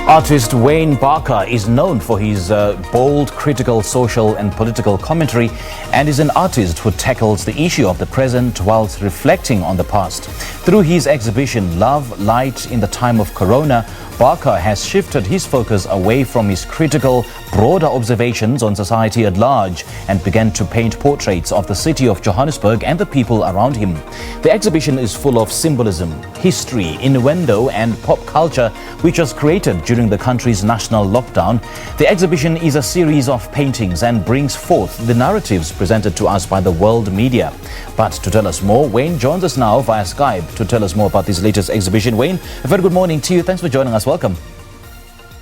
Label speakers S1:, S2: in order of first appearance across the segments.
S1: Artist Wayne Barker is known for his bold, critical social and political commentary, and is an artist who tackles the issue of the present whilst reflecting on the past. Through his exhibition Love, Light in the Time of Corona, Barker has shifted his focus away from his critical, broader observations on society at large and began to paint portraits of the city of Johannesburg and the people around him. The exhibition is full of symbolism, history, innuendo and pop culture, which was created during the country's national lockdown. The exhibition is a series of paintings and brings forth the narratives presented to us by the world media. But to tell us more, Wayne joins us now via Skype to tell us more about this latest exhibition. Wayne, a very good morning to you. Thanks for joining us. Welcome.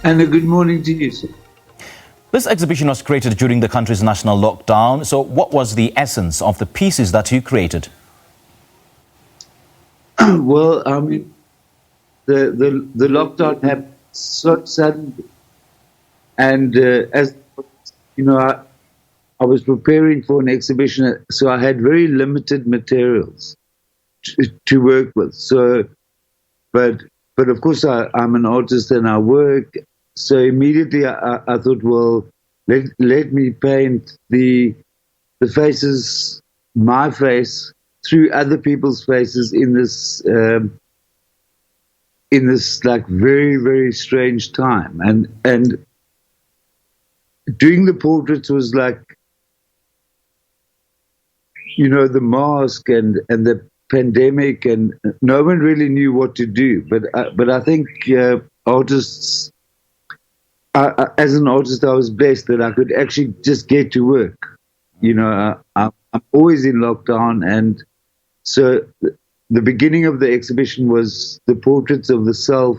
S2: And a good morning to you, sir.
S1: This exhibition was created during the country's national lockdown. So what was the essence of the pieces that you created?
S2: Well, I mean, the lockdown happened so suddenly. And as you know, I was preparing for an exhibition, so I had very limited materials to work with. So, but of course, I'm an artist and I work. So immediately I thought, well, let me paint the faces, my face, through other people's faces in this like very, very strange time. And doing the portraits was like, you know, the mask and the pandemic, and no one really knew what to do. But I think artists, as an artist, I was blessed that I could actually just get to work. You know, I'm always in lockdown, and so the beginning of the exhibition was the portraits of the self,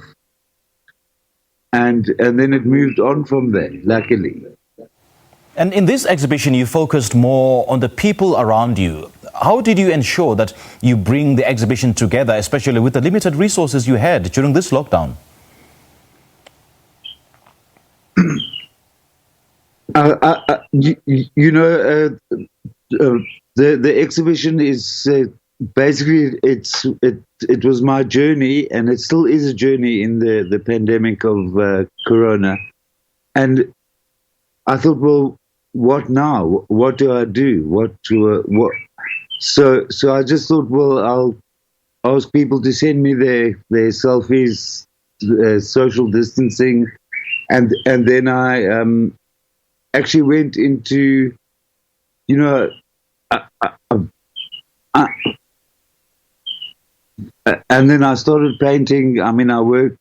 S2: and then it moved on from there, luckily.
S1: And in this exhibition, you focused more on the people around you. How did you ensure that you bring the exhibition together, especially with the limited resources you had during this lockdown?
S2: The exhibition is basically it was my journey, and it still is a journey in the pandemic of Corona. And I thought, well, what now? What do I do? What? So I just thought, well, I'll ask people to send me their selfies, social distancing, and then I actually went into, you know, and then I started painting. I mean, I work,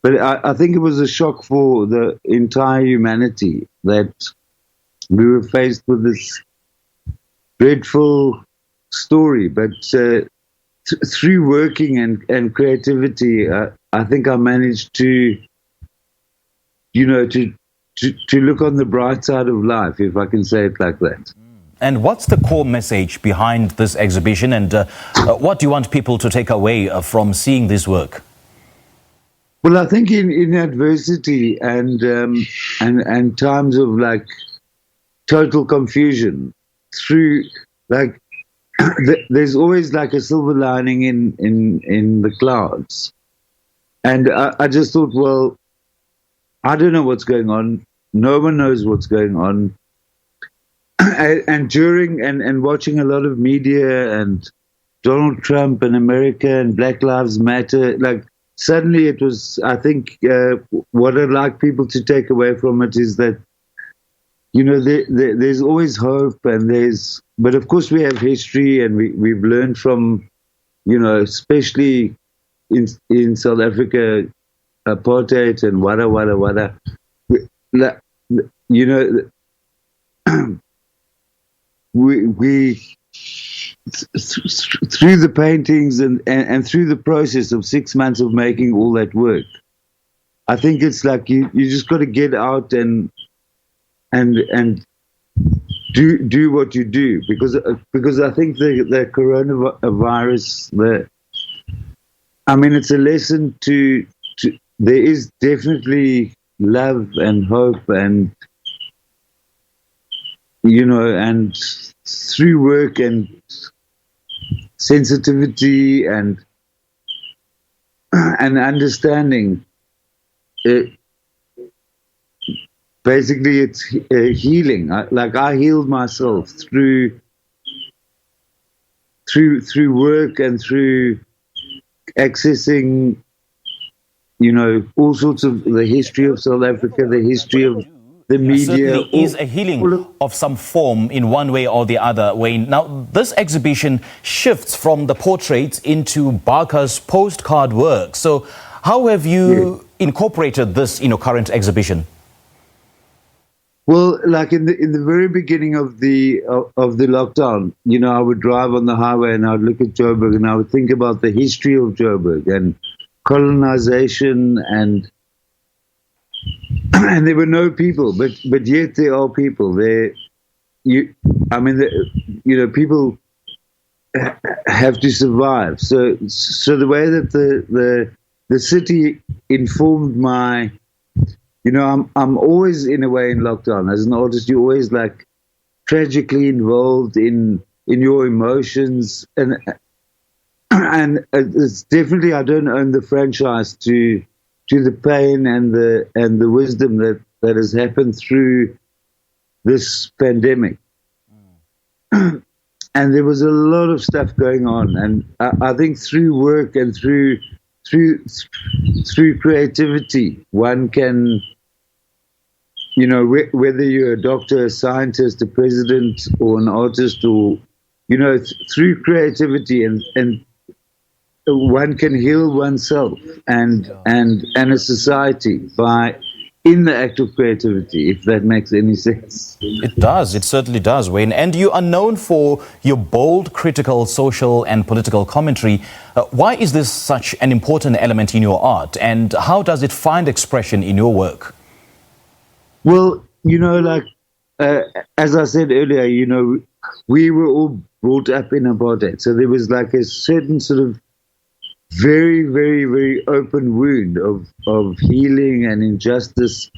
S2: but I think it was a shock for the entire humanity that we were faced with this dreadful story. But through working and creativity, I think I managed to, you know, to look on the bright side of life, if I can say it like that.
S1: And what's the core message behind this exhibition, and what do you want people to take away from seeing this work?
S2: Well, I think in adversity and times of like total confusion, through like there's always like a silver lining in the clouds. And I just thought, well, I don't know what's going on. No one knows what's going on. And during and watching a lot of media and Donald Trump and America and Black Lives Matter, like suddenly it was, I think what I'd like people to take away from it is that, you know, there's always hope, but of course we have history, and we've learned from, you know, especially in South Africa, apartheid and wada. You know, we through the paintings and through the process of 6 months of making all that work, I think it's like you just got to get out and do what you do, because I think the coronavirus, I mean, it's a lesson to there is definitely love and hope, and you know, and through work and sensitivity and understanding, basically it's healing. I healed myself through work and through accessing, all sorts of the history of South Africa, the history of the media.
S1: Certainly is a healing of some form in one way or the other, Wayne. Now, this exhibition shifts from the portraits into Barker's postcard work. So how have you incorporated this in your current exhibition?
S2: Well, like in the very beginning of the lockdown, I would drive on the highway and I would look at Joburg and I would think about the history of Joburg and colonization and there were no people, but yet there are people there. People have to survive. So the way that the city informed my, I'm always in a way in lockdown. As an artist, you're always like tragically involved in your emotions, and it's definitely, I don't own the franchise to the pain and the wisdom that has happened through this pandemic. And there was a lot of stuff going on, and I think through work and through creativity, one can, whether you're a doctor, a scientist, a president, or an artist, or through creativity and one can heal oneself and a society in the act of creativity, if that makes any sense.
S1: It does. It certainly does, Wayne. And you are known for your bold, critical, social and political commentary. Why is this such an important element in your art, and how does it find expression in your work?
S2: Well, as I said earlier, we were all brought up in apartheid. So there was like a certain sort of very, very, very open wound of healing and injustice.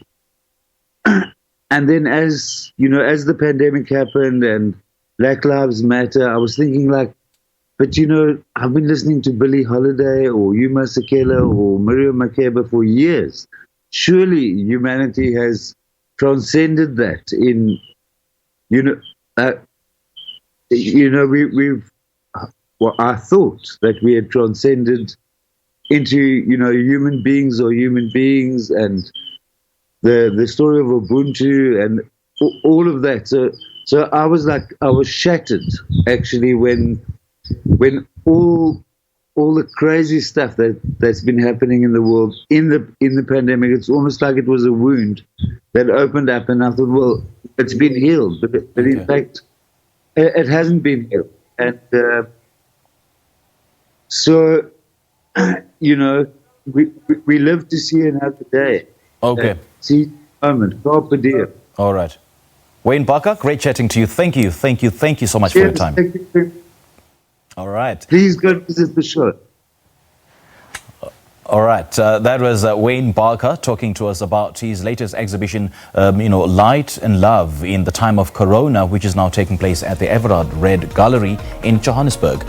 S2: And then as the pandemic happened and Black Lives Matter, I was thinking but I've been listening to Billie Holiday or Yuma Sakela or Miriam Makeba for years. Surely humanity has transcended that I thought that we had transcended into, human beings or human beings, and the story of Ubuntu and all of that. So I was shattered actually when all the crazy stuff that's been happening in the world in the pandemic, it's almost like it was a wound that opened up, and I thought, well, it's been healed, but in fact, it hasn't been healed, and so we live to see another day.
S1: Okay.
S2: See the moment. Carpe diem.
S1: All right. Wayne Barker, great chatting to you. Thank you so much for your time.
S2: Thank you.
S1: All right.
S2: Please go visit the show.
S1: All right. That was Wayne Barker talking to us about his latest exhibition, Light and Love in the Time of Corona, which is now taking place at the Everard Red Gallery in Johannesburg.